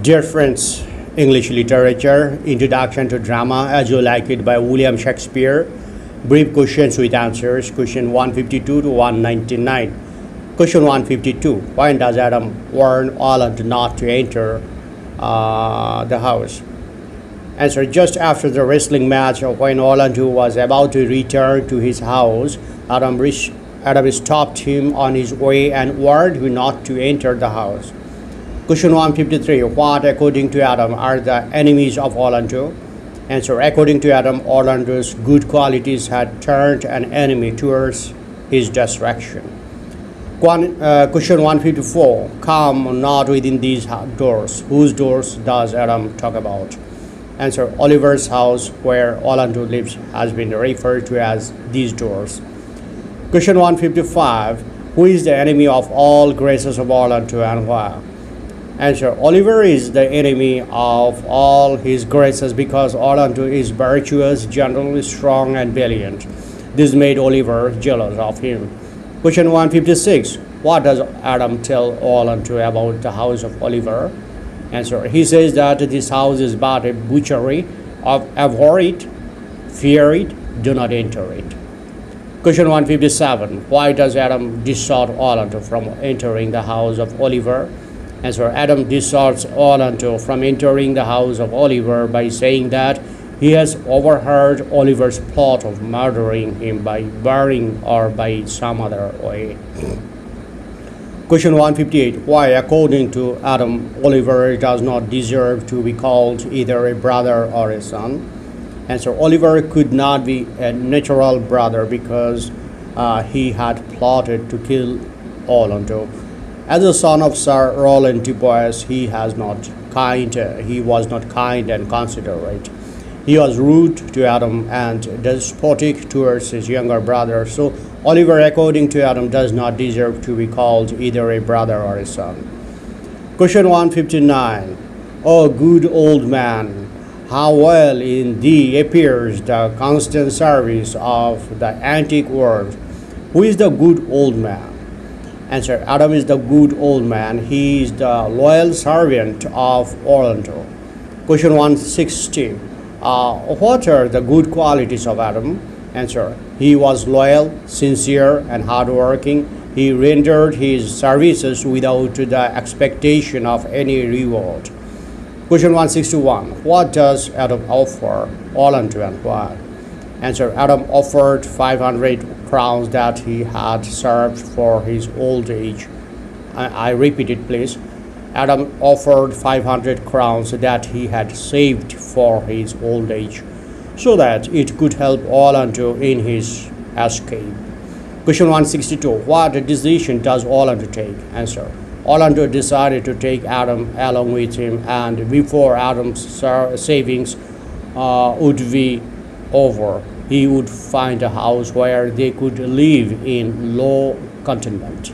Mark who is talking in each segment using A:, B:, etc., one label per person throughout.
A: Dear friends, English Literature, Introduction to Drama as You Like It by William Shakespeare. Brief questions with answers. Question 152 to 199. Question 152. Why does Adam warn Orlando not to enter the house? Answer. Just after the wrestling match, when Orlando was about to return to his house, Adam stopped him on his way and warned him not to enter the house. Question 153. What, according to Adam, are the enemies of Orlando? Answer. According to Adam, Orlando's good qualities had turned an enemy towards his destruction. Question 154. Come not within these doors. Whose doors does Adam talk about? Answer. Oliver's house, where Orlando lives, has been referred to as these doors. Question 155. Who is the enemy of all graces of Orlando and why? Answer. Oliver is the enemy of all his graces because Orlando is virtuous, generally strong, and valiant. This made Oliver jealous of him. Question 156. What does Adam tell Orlando about the house of Oliver? Answer. He says that this house is but a butchery, abhor it, fear it, do not enter it. Question 157. Why does Adam dissuade Orlando from entering the house of Oliver? Answer. Adam dissuades Orlando from entering the house of Oliver by saying that he has overheard Oliver's plot of murdering him by burning or by some other way. Question 158. Why, according to Adam, Oliver does not deserve to be called either a brother or a son? Answer. Oliver could not be a natural brother because he had plotted to kill Orlando. As the son of Sir Roland de Boys, he was not kind and considerate. He was rude to Adam and despotic towards his younger brother. So Oliver, according to Adam, does not deserve to be called either a brother or a son. Question 159. O good old man, how well in thee appears the constant service of the antique world. Who is the good old man? Answer. Adam is the good old man. He is the loyal servant of Orlando. Question 160. What are the good qualities of Adam? Answer. He was loyal, sincere, and hardworking. He rendered his services without the expectation of any reward. Question 161. What does Adam offer Orlando and why? Answer. Adam offered 500 crowns that he had served for his old age. I repeat it, please. Adam offered 500 crowns that he had saved for his old age, so that it could help Orlando in his escape. Question 162. What decision does Orlando take? Answer. Orlando decided to take Adam along with him, and before Adam's savings would be over, he would find a house where they could live in low contentment.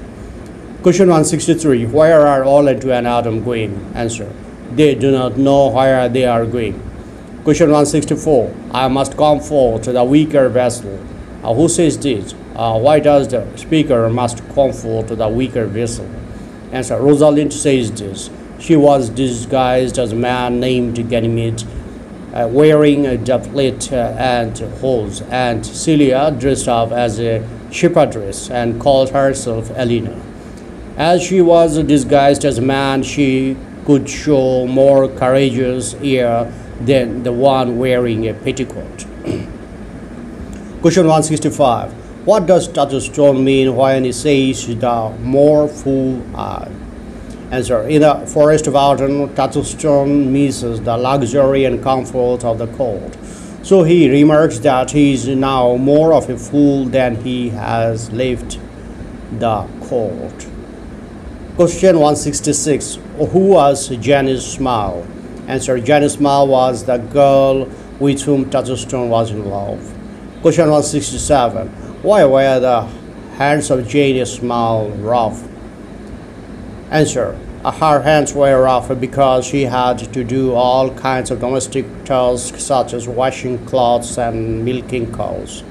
A: Question 163. Where are Orlando and Adam going? Answer. They do not know where they are going. Question 164. I must comfort the weaker vessel. Who says this? Why does the speaker must comfort the weaker vessel? Answer. Rosalind says this. She was disguised as a man named Ganymede, wearing a doublet and hose, and Celia dressed up as a shepherdess and called herself Elena. As she was disguised as a man, she could show more courageous air than the one wearing a petticoat. Question 165. What does Touchstone mean when he says the more fool I? Answer. In the forest of autumn, Touchstone misses the luxury and comfort of the cold. So he remarks that he is now more of a fool than he has left the court. Question 166. Who was Janice Smile? Answer. Janice Smile was the girl with whom Touchstone was in love. Question 167. Why were the hands of Janice Smile rough? Answer. Her hands were rough because she had to do all kinds of domestic tasks such as washing clothes and milking cows.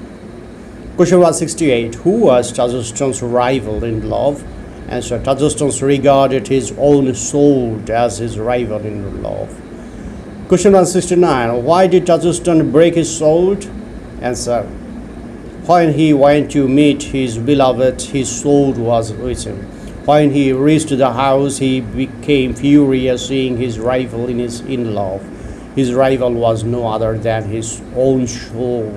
A: Question 168. Who was Touchstone's rival in love? Answer. Tajustan regarded his own soul as his rival in love. Question 169. Why did Tajustan break his soul? Answer. When he went to meet his beloved, his soul was with him. When he reached the house, he became furious seeing his rival in love. His rival was no other than his own soul.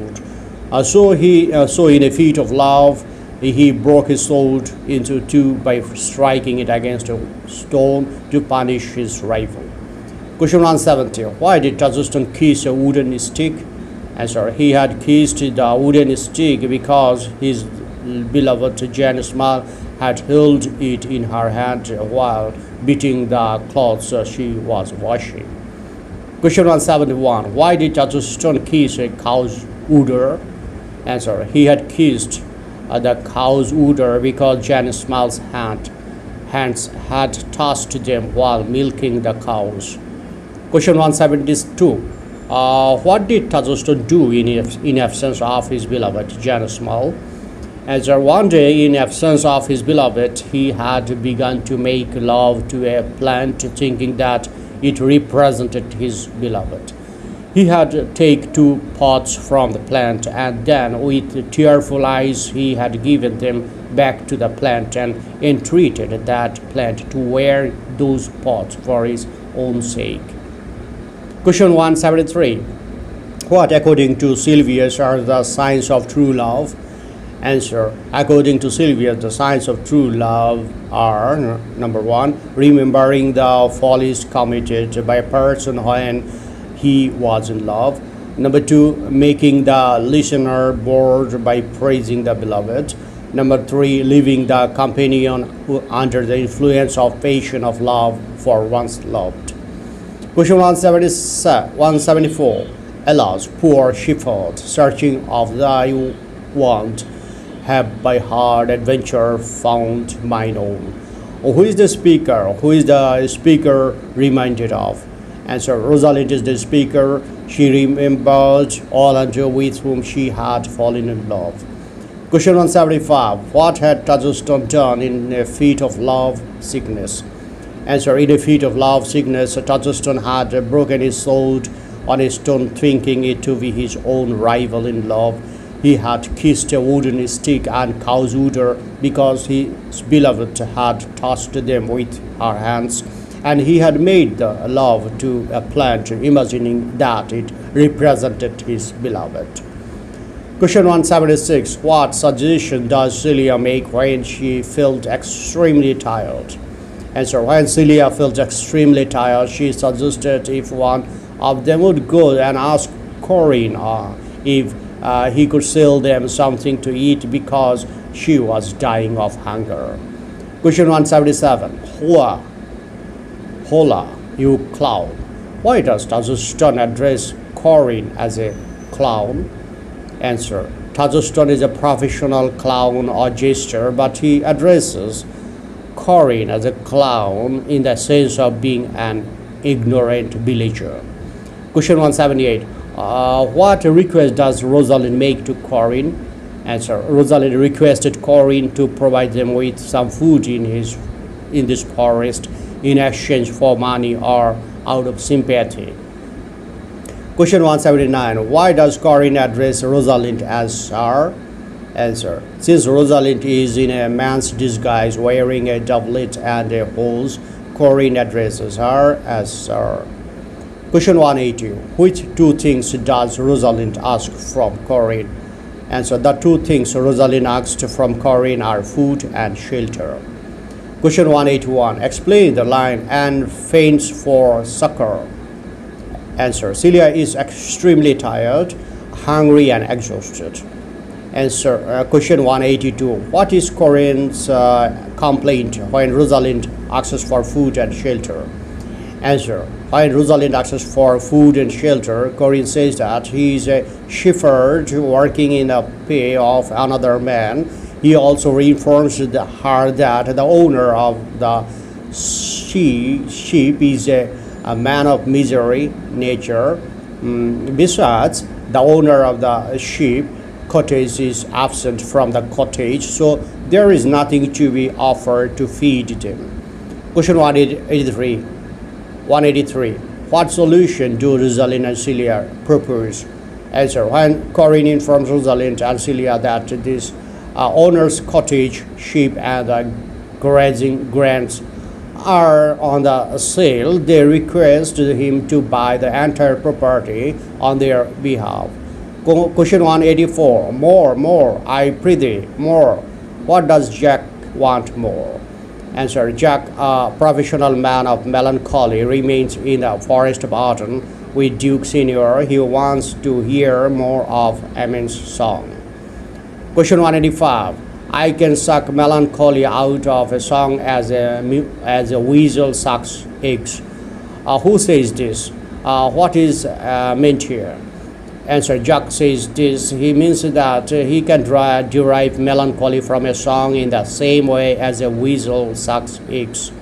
A: So in a fit of love, he broke his sword into two by striking it against a stone to punish his rival. Question 170. Why did Tajustan kiss a wooden stick? Answer. He had kissed the wooden stick because his beloved Jane Ismail had held it in her hand while beating the clothes she was washing. Question 171. Why did Tajustan kiss a cow's udder? Answer. He had kissed the cow's udder because Jane Ismail's hands had touched them while milking the cows. Question 172. What did Tajustan do in absence of his beloved Jane Ismail? Answer. One day, in absence of his beloved, he had begun to make love to a plant, thinking that it represented his beloved. He had taken 2 pots from the plant, and then with tearful eyes he had given them back to the plant and entreated that plant to wear those pots for his own sake. Question 173. What, according to Sylvius, are the signs of true love? Answer. According to Sylvius, the signs of true love are: number 1, remembering the follies committed by a person when he was in love. Number 2, making the listener bored by praising the beloved. Number 3, leaving the companion under the influence of passion of love for once loved. Question 174. Alas, poor shepherd, searching of thy want, have by hard adventure found mine own. Who is the speaker? Who is the speaker reminded of? Answer. Rosalind is the speaker. She remembered all unto with whom she had fallen in love. Question 175. What had Tajustan done in a fit of love sickness? Answer. In a fit of love sickness, Tajustan had broken his sword on a stone, thinking it to be his own rival in love. He had kissed a wooden stick and cow's udder because his beloved had touched them with her hands, and he had made the love to a plant, imagining that it represented his beloved. Question 176. What suggestion does Celia make when she felt extremely tired? Answer. When Celia felt extremely tired, she suggested if one of them would go and ask Corinne if he could sell them something to eat because she was dying of hunger. Question 177. Hola, you clown. Why does Tajustan address Corinne as a clown? Answer. Tajustan is a professional clown or jester, but he addresses Corinne as a clown in the sense of being an ignorant villager. Question 178. What request does Rosalind make to Corinne? Answer. Rosalind requested Corinne to provide them with some food in this forest in exchange for money or out of sympathy. Question 179. Why does Corinne address Rosalind as sir? Answer. Since Rosalind is in a man's disguise wearing a doublet and a hose, Corinne addresses her as sir. Question 180. Which 2 things does Rosalind ask from Corinne? Answer. The 2 things Rosalind asked from Corinne are food and shelter. Question 181. Explain the line "and faints for succor." Answer. Celia is extremely tired, hungry, and exhausted. Answer. Question 182. What is Corinne's complaint when Rosalind asks for food and shelter? Answer. When Rosalind asks for food and shelter, Corinne says that he is a shepherd working in the pay of another man. He also informs her that the owner of the sheep is a man of misery nature. Besides, the owner of the sheep cottage is absent from the cottage, so there is nothing to be offered to feed them. Question 183. 183. What solution do Rosalind and Celia propose? Answer. When Corinne informs Rosalind and Celia that this owner's cottage, sheep, and grazing grants are on the sale, they request him to buy the entire property on their behalf. Question 184. More, I prithee, more. What does Jack want more? Answer. Jack, a professional man of melancholy, remains in the forest of Arden with Duke Senior. He wants to hear more of Amiens' song. Question 185. I can suck melancholy out of a song as a weasel sucks eggs. Who says this? What is meant here? Answer. Jack says this. He means that he can derive melancholy from a song in the same way as a weasel sucks eggs.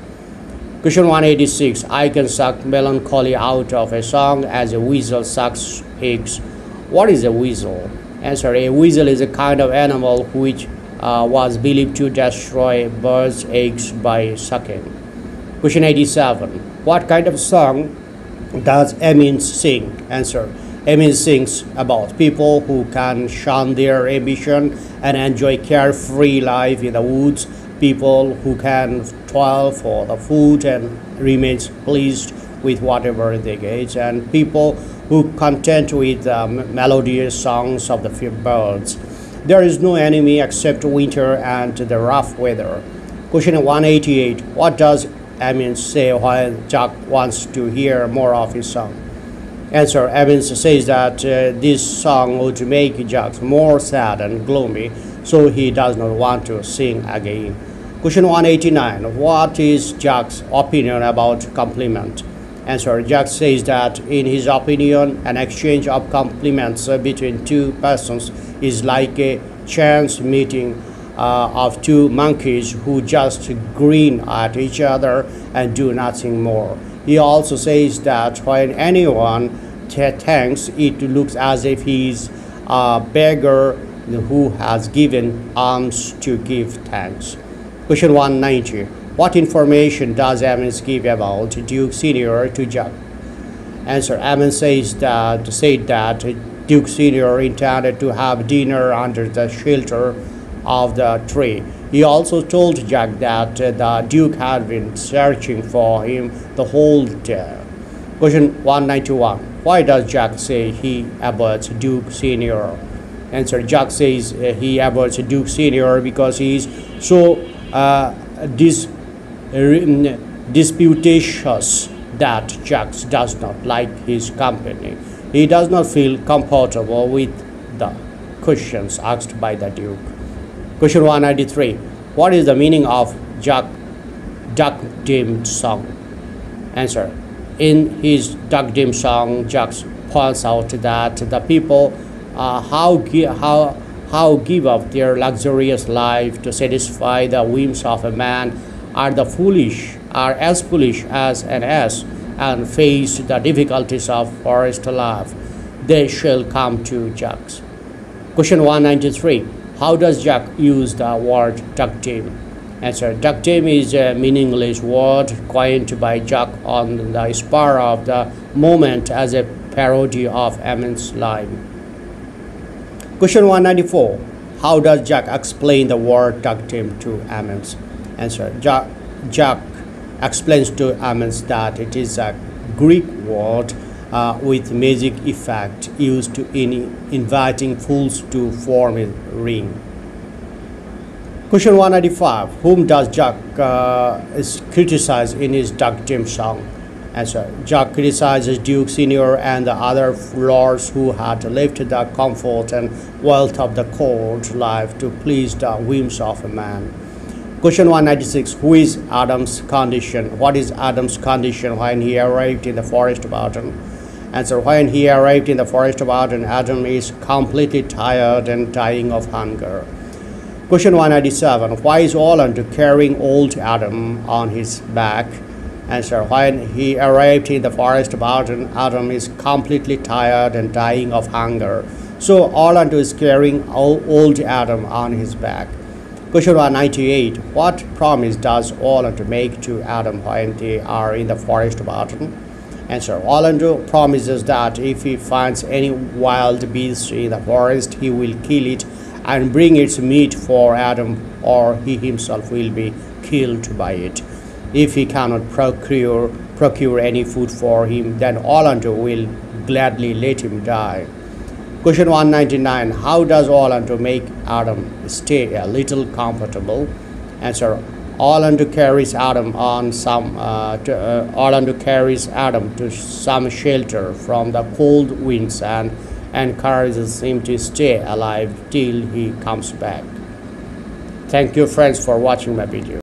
A: Question 186. I can suck melancholy out of a song as a weasel sucks eggs. What is a weasel? Answer. A weasel is a kind of animal which was believed to destroy birds' eggs by sucking. Question 87. What kind of song does Amiens sing? Answer. Amiens sings about people who can shun their ambition and enjoy carefree life in the woods, people who can toil for the food and remains pleased with whatever they get, and people who content with the melodious songs of the birds. There is no enemy except winter and the rough weather. Question 188. What does Amiens say when Jack wants to hear more of his song? Answer. Amiens says that this song would make Jack more sad and gloomy, so he does not want to sing again. Question 189. What is Jack's opinion about compliment? Answer. Jack says that in his opinion, an exchange of compliments between two persons is like a chance meeting of two monkeys who just grin at each other and do nothing more. He also says that when anyone thanks, it looks as if he's a beggar who has given alms to give thanks. Question 190. What information does Amiens give about Duke Senior to Jack? Answer. Amiens said that Duke Senior intended to have dinner under the shelter of the tree. He also told Jack that the Duke had been searching for him the whole day. Question 191. Why does Jack say he avoids Duke Senior? Answer. Jack says he avoids Duke Senior because he is so disputatious that Jack does not like his company. He does not feel comfortable with the questions asked by the Duke. Question 193. What is the meaning of Duck Dim song? Answer. In his Duck Dim song, Jack points out that the people how give up their luxurious life to satisfy the whims of a man are as foolish as an ass and face the difficulties of forest life. They shall come to Jack's. Question 193. How does Jack use the word duck tame? Answer. Duck tame is a meaningless word coined by Jack on the spur of the moment as a parody of Amiens' line. Question 194. How does Jack explain the word duck tame to Amiens? Answer. Jack explains to Amiens that it is a Greek word with magic effect used in inviting fools to form a ring. Question 195. Whom does Jack criticize in his Duck Tame song? Answer. Jack criticizes Duke Senior and the other lords who had left the comfort and wealth of the court life to please the whims of a man. Question 196. Who is Adam's condition? What is Adam's condition when he arrived in the forest of Arden? Answer. When he arrived in the forest of Arden, Adam is completely tired and dying of hunger. Question 197. Why is Orland carrying old Adam on his back? Answer. When he arrived in the forest of Arden, Adam is completely tired and dying of hunger. So Orlando is carrying old Adam on his back. Question 198. What promise does Orlando make to Adam when they are in the forest of Arden? Answer. Orlando promises that if he finds any wild beast in the forest, he will kill it and bring its meat for Adam, or he himself will be killed by it. If he cannot procure any food for him, then Orlando will gladly let him die. Question 199. How does Orlando make Adam stay a little comfortable? Answer. Orlando carries Adam to some shelter from the cold winds and encourages him to stay alive till he comes back. Thank you friends for watching my video.